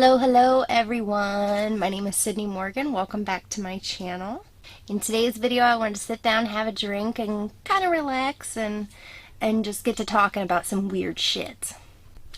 Hello everyone. My name is Sydney Morgan. Welcome back to my channel. In today's video, I wanted to sit down, have a drink, and kind of relax and just get to talking about some weird shit.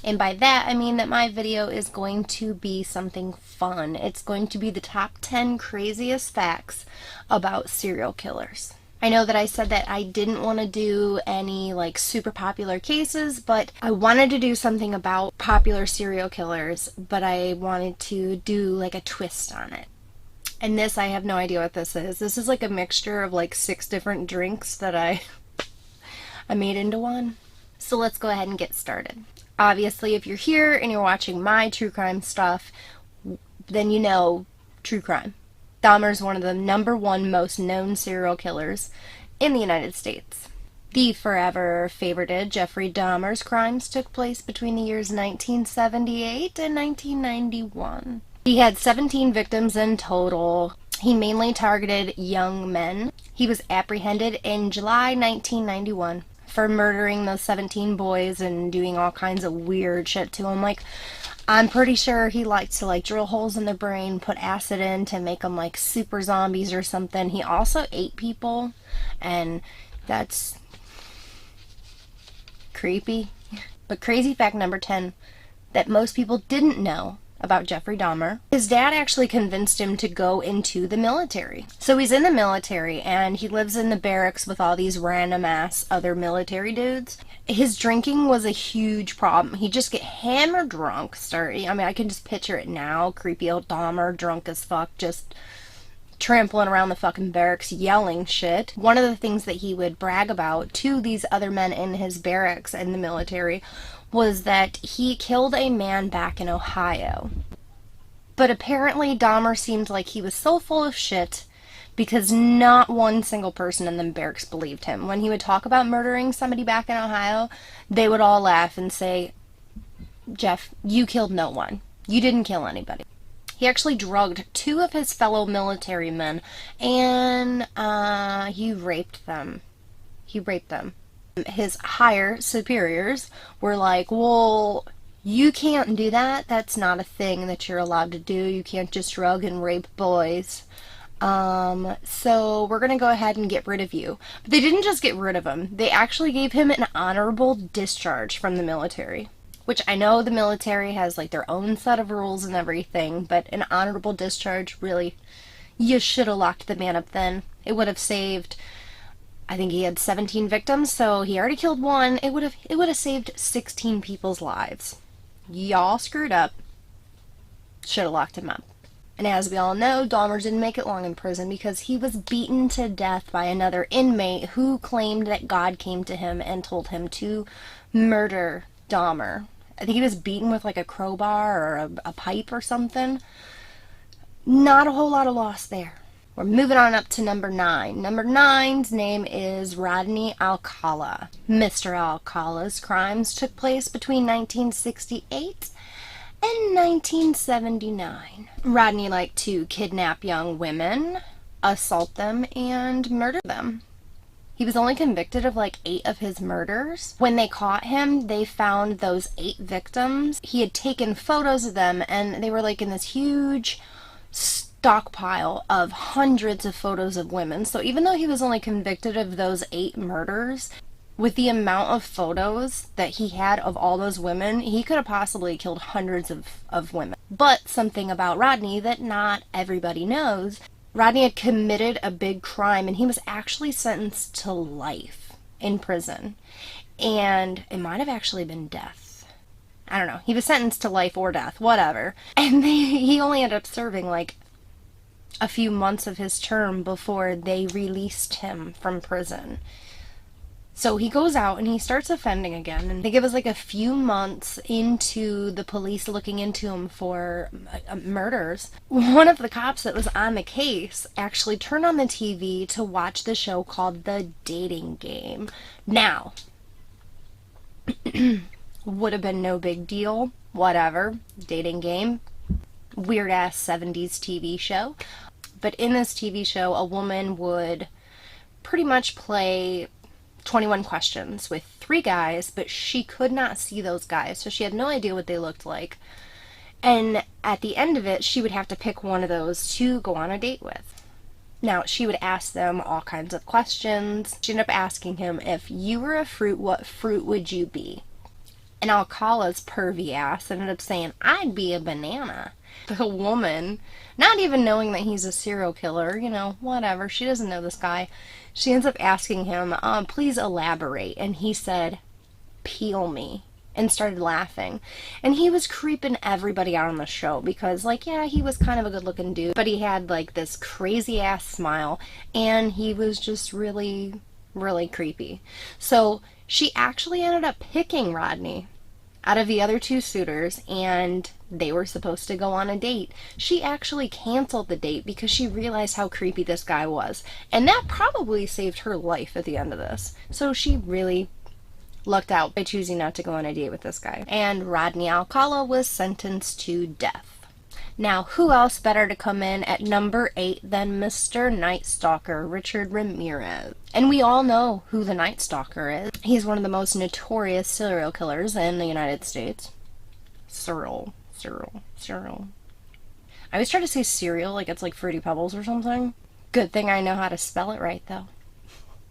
And by that, I mean that my video is going to be something fun. It's going to be the top 10 craziest facts about serial killers. I know that I said that I didn't want to do any like super popular cases, but I wanted to do something about popular serial killers, but I wanted to do like a twist on it. And this, I have no idea what this is. This is like a mixture of like 6 different drinks that I made into one. So let's go ahead and get started. Obviously, if you're here and you're watching my true crime stuff, then you know true crime. Dahmer is one of the #1 most known serial killers in the United States. The forever favorited Jeffrey Dahmer's crimes took place between the years 1978 and 1991. He had 17 victims in total. He mainly targeted young men. He was apprehended in July 1991 for murdering those 17 boys and doing all kinds of weird shit to them. Like, I'm pretty sure he liked to like drill holes in their brain, put acid in to make them like super zombies or something. He also ate people, and that's creepy. But crazy fact number 10 that most people didn't know about Jeffrey Dahmer. His dad actually convinced him to go into the military. So he's in the military and he lives in the barracks with all these random ass other military dudes. His drinking was a huge problem. He'd just get hammered drunk. I can just picture it now. Creepy old Dahmer, drunk as fuck, just trampling around the fucking barracks yelling shit. One of the things that he would brag about to these other men in his barracks in the military was that he killed a man back in Ohio. But apparently Dahmer seemed like he was so full of shit because not one single person in the barracks believed him. When he would talk about murdering somebody back in Ohio, they would all laugh and say, "Jeff, you killed no one. You didn't kill anybody." He actually drugged 2 of his fellow military men and he raped them. His higher superiors were like, "Well, you can't do that. That's not a thing that you're allowed to do. You can't just drug and rape boys. So we're going to go ahead and get rid of you." But they didn't just get rid of him. They actually gave him an honorable discharge from the military. Which I know the military has like their own set of rules and everything, but an honorable discharge, really, you should have locked the man up then. It would have saved, I think he had 17 victims, so he already killed 1. It would have saved 16 people's lives. Y'all screwed up. Should have locked him up. And as we all know, Dahmer didn't make it long in prison because he was beaten to death by another inmate who claimed that God came to him and told him to murder Dahmer. I think he was beaten with like a crowbar or a pipe or something. Not a whole lot of loss there. We're moving on up to number 9. Number 9's name is Rodney Alcala. Mr. Alcala's crimes took place between 1968 and 1979. Rodney liked to kidnap young women, assault them, and murder them. He was only convicted of like 8 of his murders. When they caught him, they found those 8 victims. He had taken photos of them, and they were like in this huge stockpile of hundreds of photos of women. So even though he was only convicted of those 8 murders, with the amount of photos that he had of all those women, he could have possibly killed hundreds of women. But something about Rodney that not everybody knows, Rodney had committed a big crime and he was actually sentenced to life in prison. And it might have actually been death. I don't know. He was sentenced to life or death, whatever. And he only ended up serving like a few months of his term before they released him from prison. So he goes out and he starts offending again, and they give us like a few months into the police looking into him for murders. One of the cops that was on the case actually turned on the TV to watch the show called The Dating Game. Now, would have been no big deal, whatever, dating game, weird ass 70s TV show. But in this TV show, a woman would pretty much play 21 questions with 3 guys, but she could not see those guys, so she had no idea what they looked like. And at the end of it, she would have to pick one of those to go on a date with. Now, she would ask them all kinds of questions. She ended up asking him, if you were a fruit, what fruit would you be? And Alcala's pervy ass ended up saying, I'd be a banana. The woman, not even knowing that he's a serial killer, you know, whatever, she doesn't know this guy, she ends up asking him, please elaborate. And he said, peel me. And started laughing. And he was creeping everybody out on the show because, like, yeah, he was kind of a good looking dude, but he had like this crazy ass smile, and he was just really, really creepy. So she actually ended up picking Rodney out of the other two suitors, and they were supposed to go on a date. She actually canceled the date because she realized how creepy this guy was, and that probably saved her life at the end of this. So she really lucked out by choosing not to go on a date with this guy. And Rodney Alcala was sentenced to death. Now, who else better to come in at number 8 than Mr. Night Stalker, Richard Ramirez? And we all know who the Night Stalker is. He's one of the most notorious serial killers in the United States. Cyril. I always try to say cereal like it's like Fruity Pebbles or something. Good thing I know how to spell it right, though.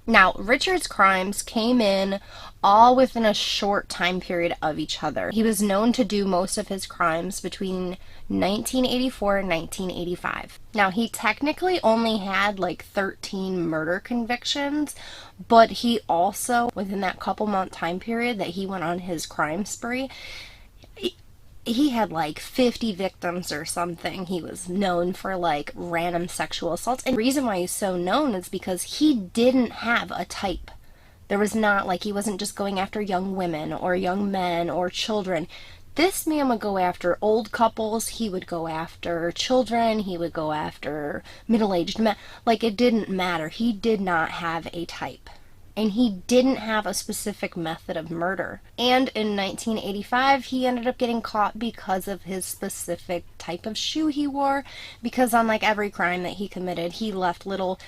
Now, Richard's crimes came in all within a short time period of each other. He was known to do most of his crimes between 1984 and 1985. Now, he technically only had like 13 murder convictions, but he also, within that couple month time period that he went on his crime spree, he had like 50 victims or something. He was known for like random sexual assaults. And the reason why he's so known is because he didn't have a type. There was not like, he wasn't just going after young women or young men or children. This man would go after old couples, he would go after children, he would go after middle-aged men. Like, it didn't matter. He did not have a type. And he didn't have a specific method of murder. And in 1985, he ended up getting caught because of his specific type of shoe he wore. Because unlike every crime that he committed, he left little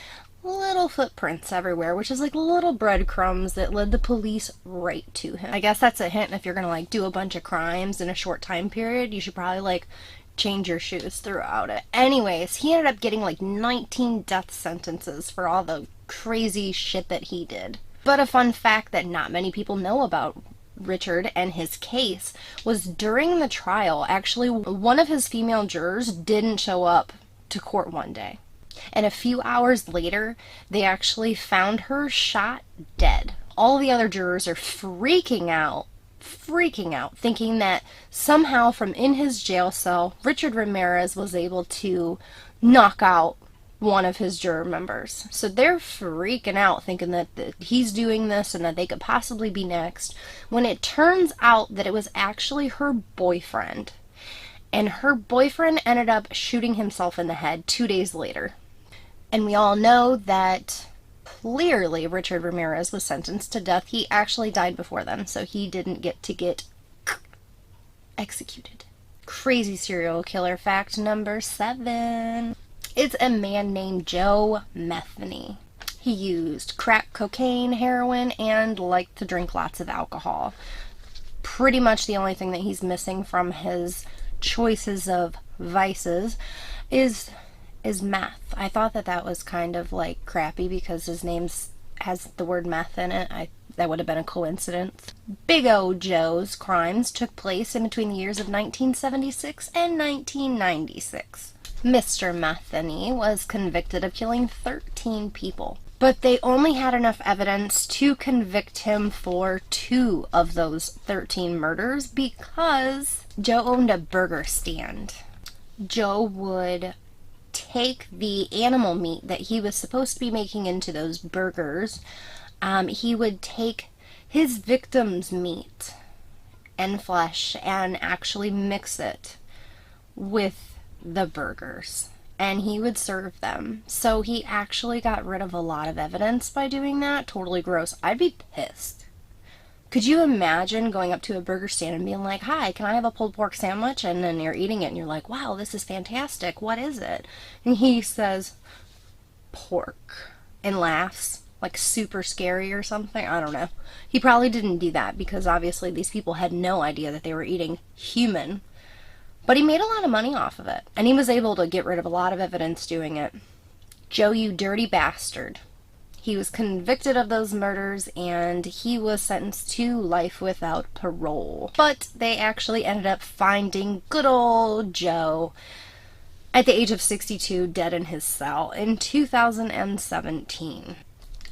footprints everywhere, which is like little breadcrumbs that led the police right to him. I guess that's a hint. If you're gonna like do a bunch of crimes in a short time period, you should probably like change your shoes throughout it. Anyways, he ended up getting like 19 death sentences for all the crazy shit that he did. But a fun fact that not many people know about Richard and his case was during the trial, actually, one of his female jurors didn't show up to court one day. And a few hours later, they actually found her shot dead. All the other jurors are freaking out, thinking that somehow from in his jail cell, Richard Ramirez was able to knock out one of his juror members. So they're freaking out, thinking that he's doing this and that they could possibly be next, when it turns out that it was actually her boyfriend. And her boyfriend ended up shooting himself in the head 2 days later. And we all know that clearly Richard Ramirez was sentenced to death. He actually died before then, so he didn't get to get executed. Crazy serial killer fact number 7. It's a man named Joe Metheny. He used crack cocaine, heroin, and liked to drink lots of alcohol. Pretty much the only thing that he's missing from his choices of vices is meth. I thought that was kind of like crappy because his name has the word meth in it. That would have been a coincidence. Big O Joe's crimes took place in between the years of 1976 and 1996. Mr. Metheny was convicted of killing 13 people, but they only had enough evidence to convict him for 2 of those 13 murders because Joe owned a burger stand. Joe would take the animal meat that he was supposed to be making into those burgers. He would take his victim's meat and flesh and actually mix it with the burgers, and he would serve them. So he actually got rid of a lot of evidence by doing that. Totally gross. I'd be pissed. Could you imagine going up to a burger stand and being like, hi, can I have a pulled pork sandwich? And then you're eating it and you're like, wow, this is fantastic. What is it? And he says, pork, and laughs like super scary or something. I don't know. He probably didn't do that because obviously these people had no idea that they were eating human But he made a lot of money off of it, and he was able to get rid of a lot of evidence doing it. Joe, you dirty bastard. He was convicted of those murders, and he was sentenced to life without parole. But they actually ended up finding good old Joe at the age of 62, dead in his cell in 2017.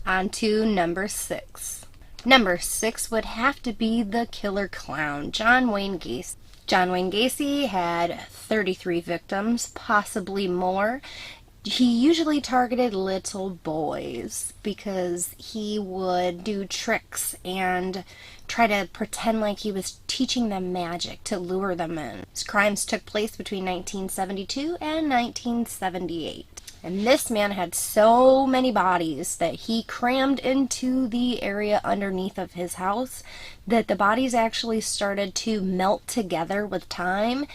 On to number 6. Number 6 would have to be the killer clown, John Wayne Gacy. John Wayne Gacy had 33 victims, possibly more. He usually targeted little boys because he would do tricks and try to pretend like he was teaching them magic to lure them in. His crimes took place between 1972 and 1978. And this man had so many bodies that he crammed into the area underneath of his house that the bodies actually started to melt together with time.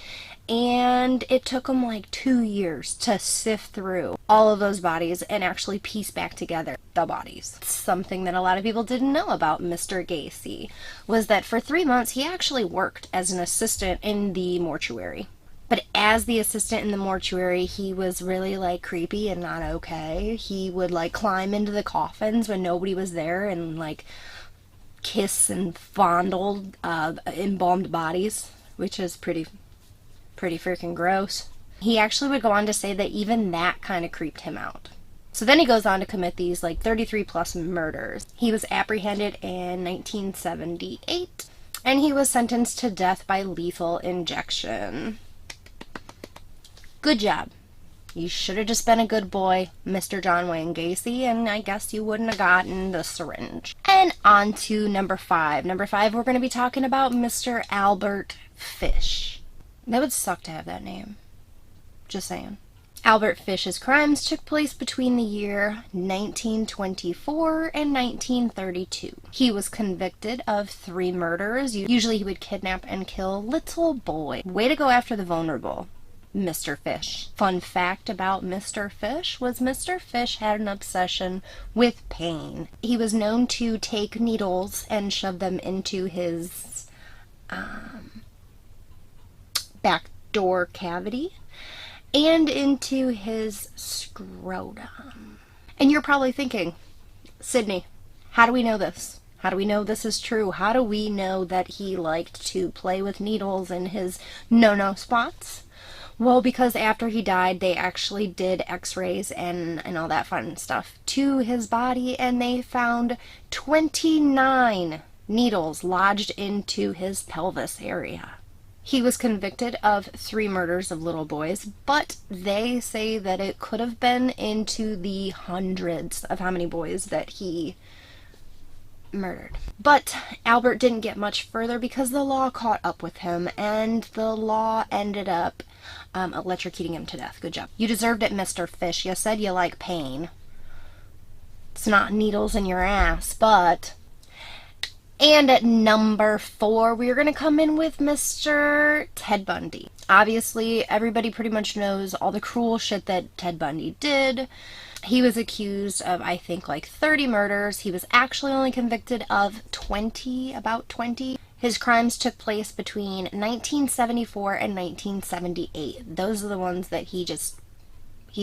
And it took him like 2 years to sift through all of those bodies and actually piece back together the bodies. Something that a lot of people didn't know about Mr. Gacy was that for 3 months he actually worked as an assistant in the mortuary. But as the assistant in the mortuary, he was really like creepy and not okay. He would like climb into the coffins when nobody was there and like kiss and fondle embalmed bodies, which is pretty freaking gross. He actually would go on to say that even that kind of creeped him out. So then he goes on to commit these like 33 plus murders. He was apprehended in 1978 and he was sentenced to death by lethal injection. Good job. You should have just been a good boy, Mr. John Wayne Gacy, and I guess you wouldn't have gotten the syringe. And on to number 5. Number 5, we're going to be talking about Mr. Albert Fish. That would suck to have that name. Just saying. Albert Fish's crimes took place between the year 1924 and 1932. He was convicted of 3 murders. Usually he would kidnap and kill little boys. Way to go after the vulnerable, Mr. Fish. Fun fact about Mr. Fish was Mr. Fish had an obsession with pain. He was known to take needles and shove them into his back door cavity and into his scrotum. And you're probably thinking, Sydney, how do we know this? How do we know this is true? How do we know that he liked to play with needles in his no-no spots? Well, because after he died, they actually did x-rays and all that fun stuff to his body, and they found 29 needles lodged into his pelvis area. He was convicted of 3 murders of little boys, but they say that it could have been into the hundreds of how many boys that he murdered. But Albert didn't get much further because the law caught up with him, and the law ended up electrocuting him to death. Good job. You deserved it, Mr. Fish. You said you like pain. It's not needles in your ass, but... And at number 4, we're going to come in with Mr. Ted Bundy. Obviously, everybody pretty much knows all the cruel shit that Ted Bundy did. He was accused of, I think, like 30 murders. He was actually only convicted of about 20. His crimes took place between 1974 and 1978. Those are the ones that he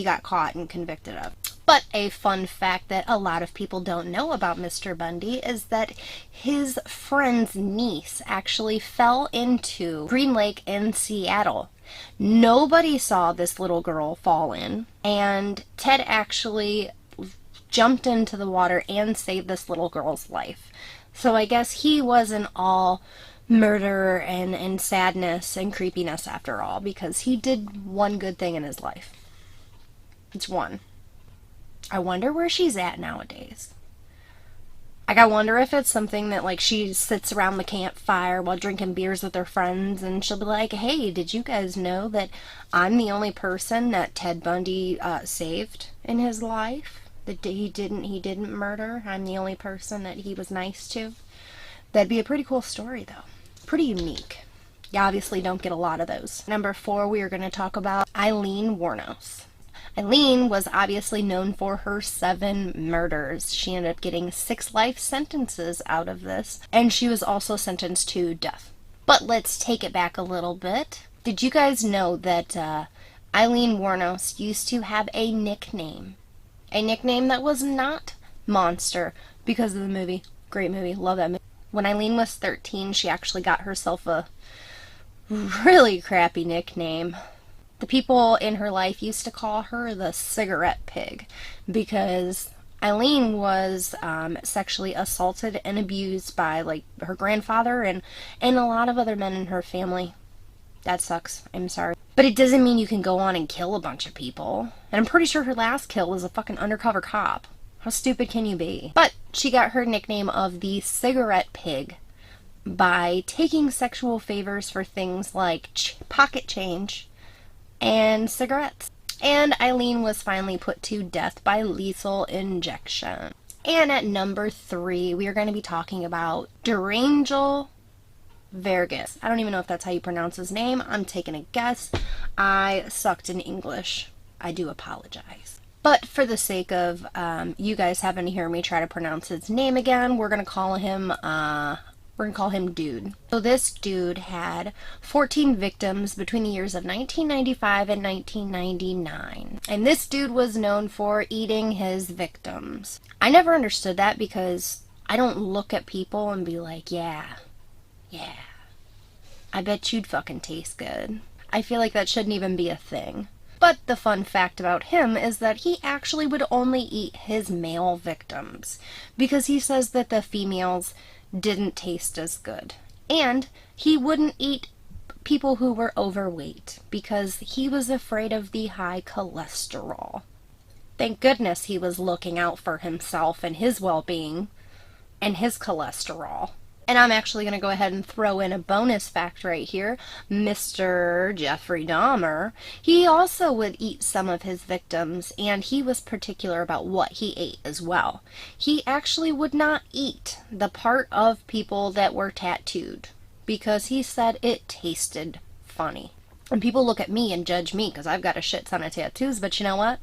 got caught and convicted of. But a fun fact that a lot of people don't know about Mr. Bundy is that his friend's niece actually fell into Green Lake in Seattle. Nobody saw this little girl fall in, and Ted actually jumped into the water and saved this little girl's life. So I guess he wasn't all murder and sadness and creepiness after all, because he did one good thing in his life. It's one. I wonder where she's at nowadays. Like, I wonder if it's something that, like, she sits around the campfire while drinking beers with her friends, and she'll be like, hey, did you guys know that I'm the only person that Ted Bundy saved in his life? That he didn't murder? I'm the only person that he was nice to? That'd be a pretty cool story, though. Pretty unique. You obviously don't get a lot of those. Number 4, we are going to talk about Eileen Warnos. Eileen was obviously known for her 7 murders. She ended up getting 6 life sentences out of this, and she was also sentenced to death. But let's take it back a little bit. Did you guys know that Eileen Warnos used to have a nickname? A nickname that was not Monster because of the movie. Great movie. Love that movie. When Eileen was 13, she actually got herself a really crappy nickname. The people in her life used to call her the cigarette pig because Eileen was sexually assaulted and abused by like her grandfather and a lot of other men in her family. That sucks. I'm sorry. But it doesn't mean you can go on and kill a bunch of people. And I'm pretty sure her last kill was a fucking undercover cop. How stupid can you be? But she got her nickname of the cigarette pig by taking sexual favors for things like pocket change and cigarettes. And Eileen was finally put to death by lethal injection. And at number 3, we are going to be talking about Derangel Vargas. I don't even know if that's how you pronounce his name. I'm taking a guess. I sucked in English. I do apologize. But for the sake of you guys having to hear me try to pronounce his name again, we're gonna call him Dude. So this dude had 14 victims between the years of 1995 and 1999. And this dude was known for eating his victims. I never understood that because I don't look at people and be like, yeah, I bet you'd fucking taste good. I feel like that shouldn't even be a thing. But the fun fact about him is that he actually would only eat his male victims because he says that the females didn't taste as good. And he wouldn't eat people who were overweight because he was afraid of the high cholesterol. Thank goodness he was looking out for himself and his well-being and his cholesterol. And I'm actually going to go ahead and throw in a bonus fact right here. Mr. Jeffrey Dahmer, he also would eat some of his victims, and he was particular about what he ate as well. He actually would not eat the part of people that were tattooed because he said it tasted funny. And people look at me and judge me because I've got a shit ton of tattoos, but you know what?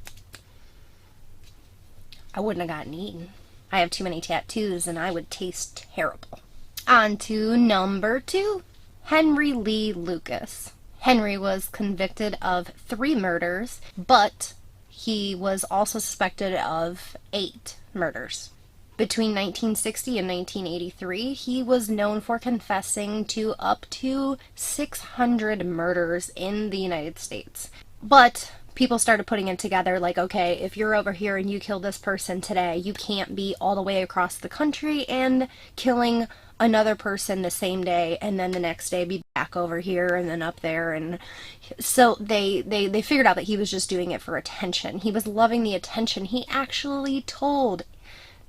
I wouldn't have gotten eaten. I have too many tattoos and I would taste terrible. On to number 2, Henry Lee Lucas. Henry was convicted of 3 murders, but he was also suspected of 8 murders. Between 1960 and 1983, he was known for confessing to up to 600 murders in the United States. But people started putting it together like, okay, if you're over here and you kill this person today, you can't be all the way across the country and killing another person the same day and then the next day be back over here and then up there. And so they figured out that he was just doing it for attention. He was loving the attention. He actually told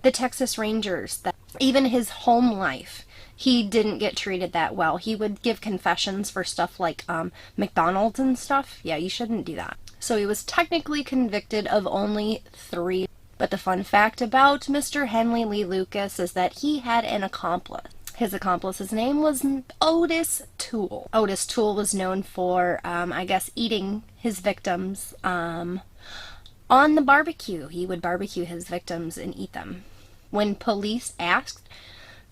the Texas Rangers that even his home life, he didn't get treated that well. He would give confessions for stuff like McDonald's and stuff. Yeah, you shouldn't do that. So he was technically convicted of only 3. But the fun fact about Mr. Henry Lee Lucas is that he had an accomplice. His accomplice's name was Otis Toole. Otis Toole was known for, I guess, eating his victims on the barbecue. He would barbecue his victims and eat them. When police asked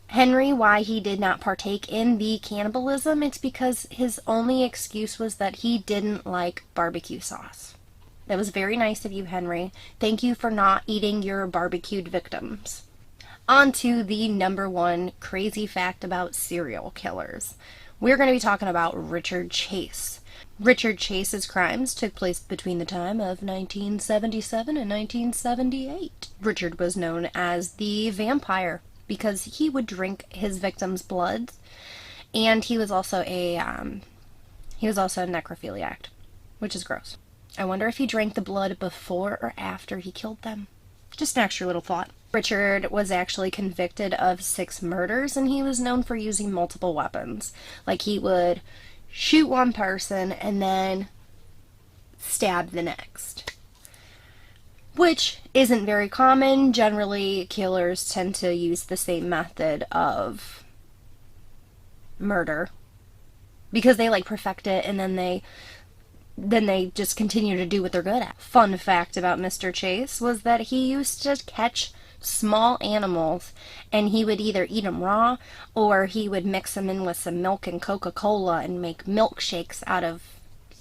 Henry why he did not partake in the cannibalism, it's because his only excuse was that he didn't like barbecue sauce. That was very nice of you, Henry. Thank you for not eating your barbecued victims. On to the number 1 crazy fact about serial killers. We're going to be talking about Richard Chase. Richard Chase's crimes took place between the time of 1977 and 1978. Richard was known as the vampire because he would drink his victims' blood, and he was also a necrophiliac, which is gross. I wonder if he drank the blood before or after he killed them. Just an extra little thought. Richard was actually convicted of 6 murders, and he was known for using multiple weapons. Like, he would shoot one person and then stab the next, which isn't very common. Generally, killers tend to use the same method of murder because they like perfect it, and then they just continue to do what they're good at. Fun fact about Mr. Chase was that he used to catch small animals and he would either eat them raw or he would mix them in with some milk and Coca-Cola and make milkshakes out of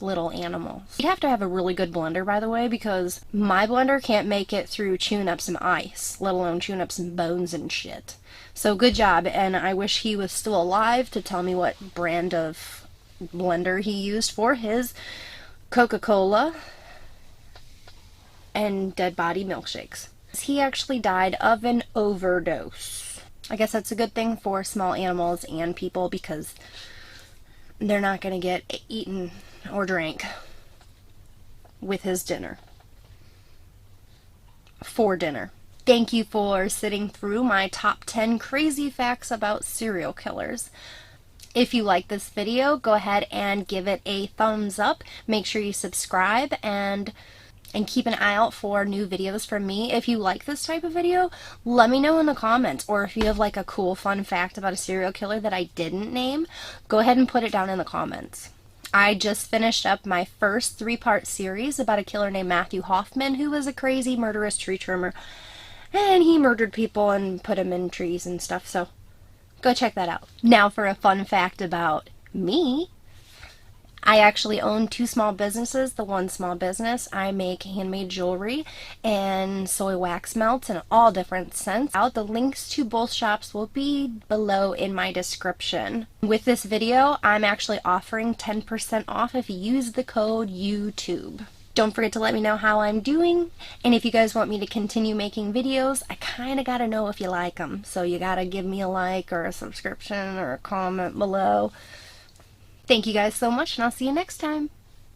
little animals. You'd have to have a really good blender, by the way, because my blender can't make it through chewing up some ice, let alone chewing up some bones and shit. So good job, and I wish he was still alive to tell me what brand of blender he used for his Coca-Cola and dead body milkshakes. He actually died of an overdose. I guess that's a good thing for small animals and people because they're not going to get eaten or drank with his dinner. For dinner. Thank you for sitting through my top 10 crazy facts about serial killers. If you like this video, go ahead and give it a thumbs up. Make sure you subscribe and keep an eye out for new videos from me. If you like this type of video, let me know in the comments, or if you have like a cool fun fact about a serial killer that I didn't name, go ahead and put it down in the comments. I just finished up my first 3-part series about a killer named Matthew Hoffman, who was a crazy murderous tree trimmer, and he murdered people and put them in trees and stuff, so go check that out. Now for a fun fact about me. I actually own 2 small businesses. The one small business, I make handmade jewelry and soy wax melts in all different scents. The links to both shops will be below in my description. With this video, I'm actually offering 10% off if you use the code YouTube. Don't forget to let me know how I'm doing, and if you guys want me to continue making videos, I kind of got to know if you like them. So you got to give me a like or a subscription or a comment below. Thank you guys so much, and I'll see you next time.